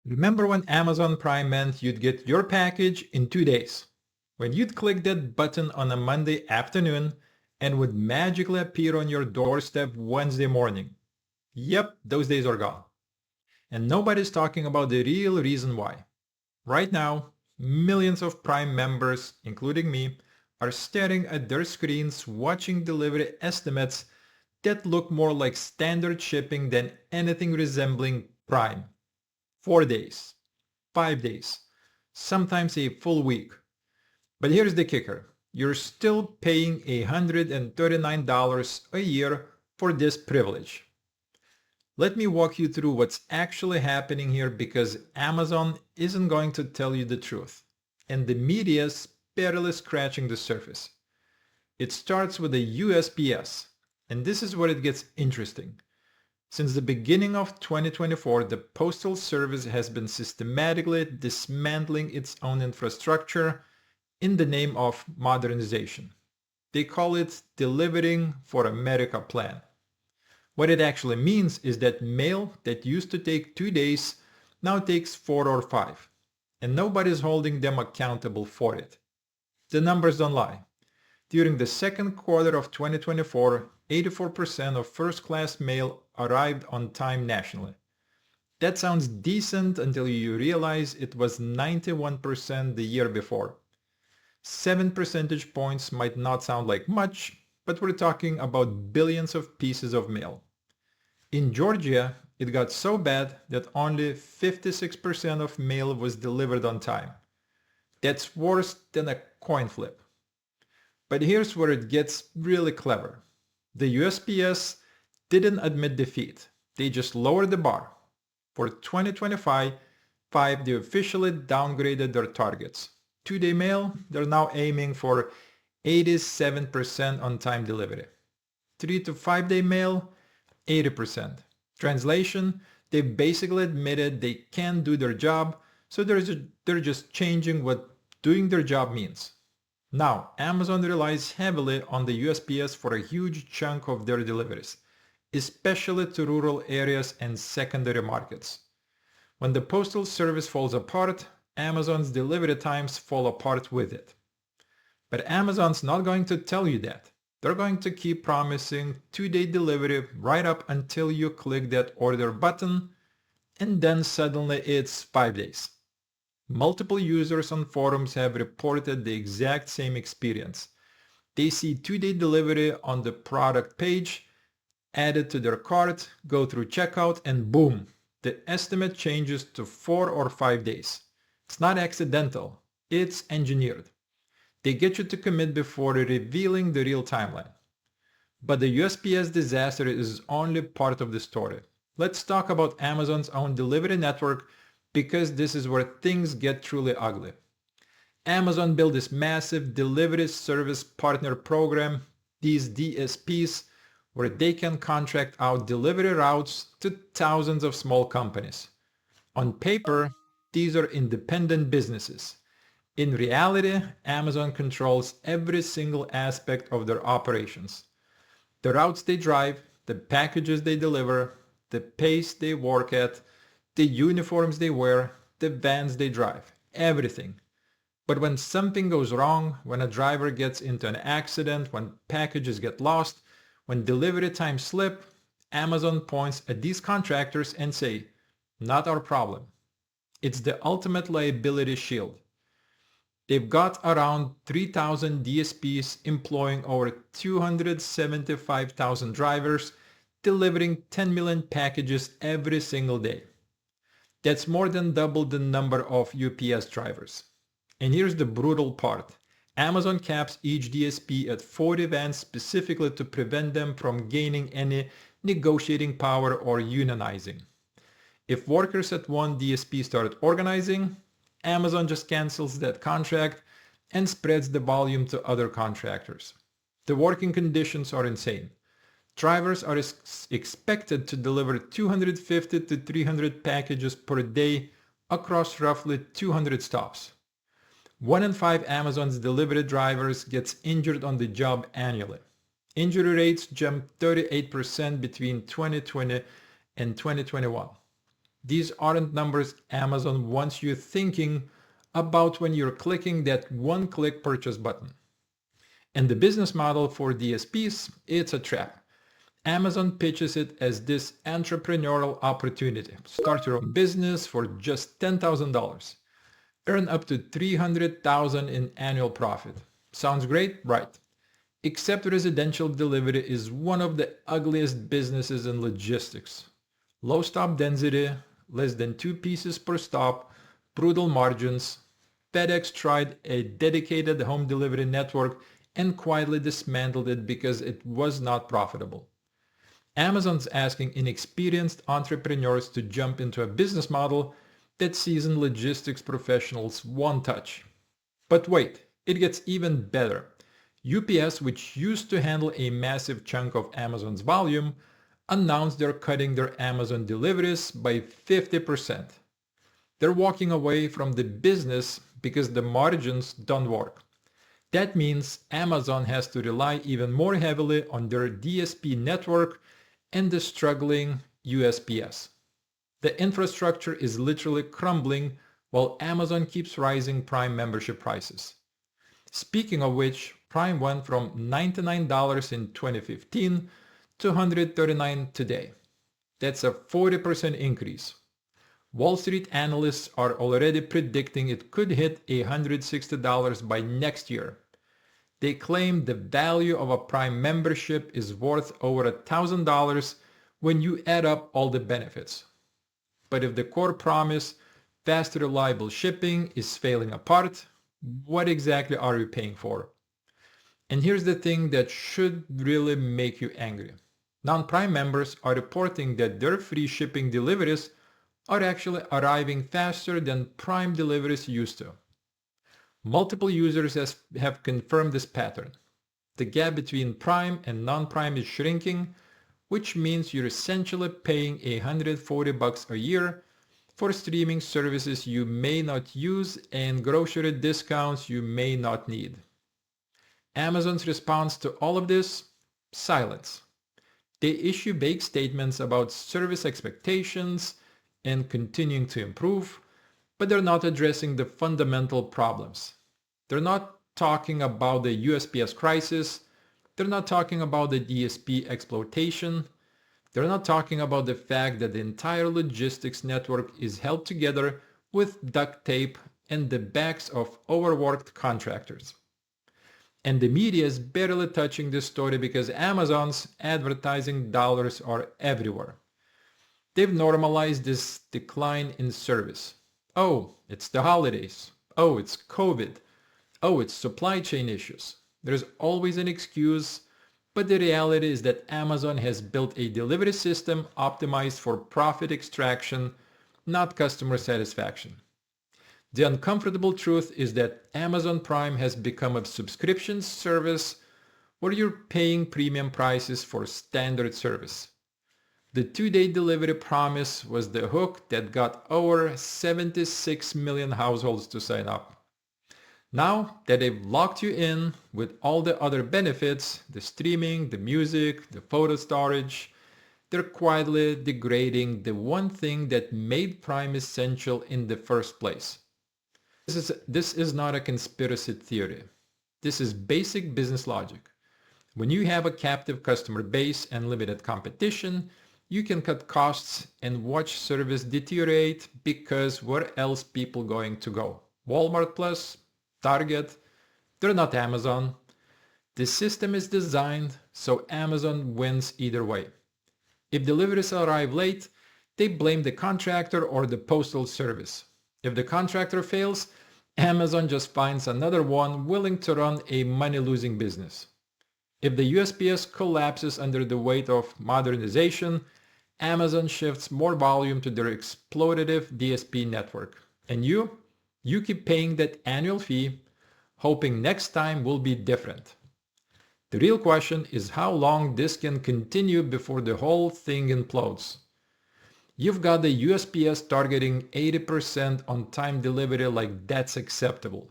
Remember when Amazon Prime meant you'd get your package in 2 days? When you'd click that button on a Monday afternoon and would magically appear on your doorstep Wednesday morning. Yep, those days are gone. And nobody's talking about the real reason why. Right now, millions of Prime members, including me, are staring at their screens watching delivery estimates that look more like standard shipping than anything resembling Prime. 4 days, 5 days, sometimes a full week. But here's the kicker. You're still paying $139 a year for this privilege. Let me walk you through what's actually happening here because Amazon isn't going to tell you the truth. And the media's barely scratching the surface. It starts with the USPS. And this is where it gets interesting. Since the beginning of 2024, the Postal Service has been systematically dismantling its own infrastructure in the name of modernization. They call it Delivering for America plan. What it actually means is that mail that used to take 2 days now takes 4 or 5, and nobody's holding them accountable for it. The numbers don't lie. During the second quarter of 2024, 84% of first-class mail arrived on time nationally. That sounds decent until you realize it was 91% the year before. 7 percentage points might not sound like much, but we're talking about billions of pieces of mail. In Georgia, it got so bad that only 56% of mail was delivered on time. That's worse than a coin flip. But here's where it gets really clever. The USPS didn't admit defeat. They just lowered the bar. For 2025, they officially downgraded their targets. 2-day mail, they're now aiming for 87% on-time delivery. 3 to 5-day mail, 80%. Translation, they basically admitted they can't do their job, so they're just changing what doing their job means. Now, Amazon relies heavily on the USPS for a huge chunk of their deliveries, especially to rural areas and secondary markets. When the Postal Service falls apart, Amazon's delivery times fall apart with it. But Amazon's not going to tell you that. They're going to keep promising 2-day delivery right up until you click that order button, and then suddenly it's 5 days. Multiple users on forums have reported the exact same experience. They see 2-day delivery on the product page, add it to their cart, go through checkout, and boom, the estimate changes to 4 or 5 days. It's not accidental, it's engineered. They get you to commit before revealing the real timeline. But the USPS disaster is only part of the story. Let's talk about Amazon's own delivery network because this is where things get truly ugly. Amazon built this massive delivery service partner program, these DSPs, where they can contract out delivery routes to thousands of small companies. On paper, these are independent businesses. In reality, Amazon controls every single aspect of their operations. The routes they drive, the packages they deliver, the pace they work at, the uniforms they wear, the vans they drive, everything. But when something goes wrong, when a driver gets into an accident, when packages get lost, when delivery times slip, Amazon points at these contractors and say, not our problem. It's the ultimate liability shield. They've got around 3,000 DSPs employing over 275,000 drivers, delivering 10 million packages every single day. That's more than double the number of UPS drivers. And here's the brutal part. Amazon caps each DSP at 40 vans specifically to prevent them from gaining any negotiating power or unionizing. If workers at one DSP start organizing, Amazon just cancels that contract and spreads the volume to other contractors. The working conditions are insane. Drivers are expected to deliver 250 to 300 packages per day across roughly 200 stops. 1 in 5 Amazon's delivery drivers gets injured on the job annually. Injury rates jumped 38% between 2020 and 2021. These aren't numbers Amazon wants you thinking about when you're clicking that one-click purchase button. And the business model for DSPs, it's a trap. Amazon pitches it as this entrepreneurial opportunity. Start your own business for just $10,000. Earn up to $300,000 in annual profit. Sounds great, right? Except residential delivery is one of the ugliest businesses in logistics. Low stop density, less than 2 pieces per stop, brutal margins. FedEx tried a dedicated home delivery network and quietly dismantled it because it was not profitable. Amazon's asking inexperienced entrepreneurs to jump into a business model that seasoned logistics professionals won't touch. But wait, it gets even better. UPS, which used to handle a massive chunk of Amazon's volume, announced they're cutting their Amazon deliveries by 50%. They're walking away from the business because the margins don't work. That means Amazon has to rely even more heavily on their DSP network and the struggling USPS. The infrastructure is literally crumbling while Amazon keeps rising Prime membership prices. Speaking of which, Prime went from $99 in 2015 to $139 today. That's a 40% increase. Wall Street analysts are already predicting it could hit $160 by next year. They claim the value of a Prime membership is worth over $1,000 when you add up all the benefits. But if the core promise, fast reliable shipping, is failing apart, what exactly are you paying for? And here's the thing that should really make you angry. Non-Prime members are reporting that their free shipping deliveries are actually arriving faster than Prime deliveries used to. Multiple users have confirmed this pattern. The gap between Prime and non-Prime is shrinking, which means you're essentially paying $140 a year for streaming services you may not use and grocery discounts you may not need. Amazon's response to all of this? Silence. They issue vague statements about service expectations and continuing to improve, but they're not addressing the fundamental problems. They're not talking about the USPS crisis. They're not talking about the DSP exploitation. They're not talking about the fact that the entire logistics network is held together with duct tape and the backs of overworked contractors. And the media is barely touching this story because Amazon's advertising dollars are everywhere. They've normalized this decline in service. Oh, it's the holidays. Oh, it's COVID. Oh, it's supply chain issues. There's always an excuse, but the reality is that Amazon has built a delivery system optimized for profit extraction, not customer satisfaction. The uncomfortable truth is that Amazon Prime has become a subscription service where you're paying premium prices for standard service. The 2-day delivery promise was the hook that got over 76 million households to sign up. Now that they've locked you in with all the other benefits, the streaming, the music, the photo storage, they're quietly degrading the one thing that made Prime essential in the first place. This is not a conspiracy theory. This is basic business logic. When you have a captive customer base and limited competition, you can cut costs and watch service deteriorate because where else people going to go? Walmart Plus? Target? They're not Amazon. The system is designed so Amazon wins either way. If deliveries arrive late, they blame the contractor or the postal service. If the contractor fails, Amazon just finds another one willing to run a money-losing business. If the USPS collapses under the weight of modernization, Amazon shifts more volume to their exploitative DSP network. And you keep paying that annual fee, hoping next time will be different. The real question is how long this can continue before the whole thing implodes. You've got the USPS targeting 80% on time delivery like that's acceptable.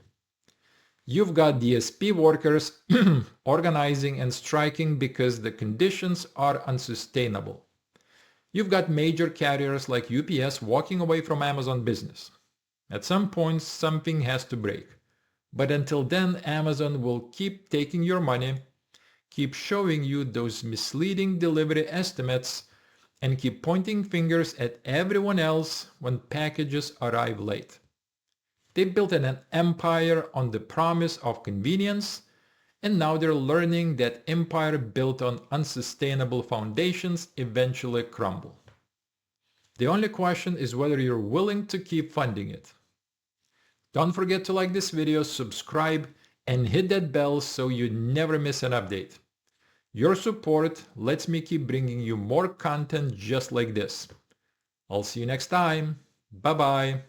You've got DSP workers organizing and striking because the conditions are unsustainable. You've got major carriers like UPS walking away from Amazon business. At some point, something has to break. But until then, Amazon will keep taking your money, keep showing you those misleading delivery estimates, and keep pointing fingers at everyone else when packages arrive late. They built an empire on the promise of convenience, and now they're learning that empire built on unsustainable foundations eventually crumble. The only question is whether you're willing to keep funding it. Don't forget to like this video, subscribe, and hit that bell so you never miss an update. Your support lets me keep bringing you more content just like this. I'll see you next time. Bye-bye.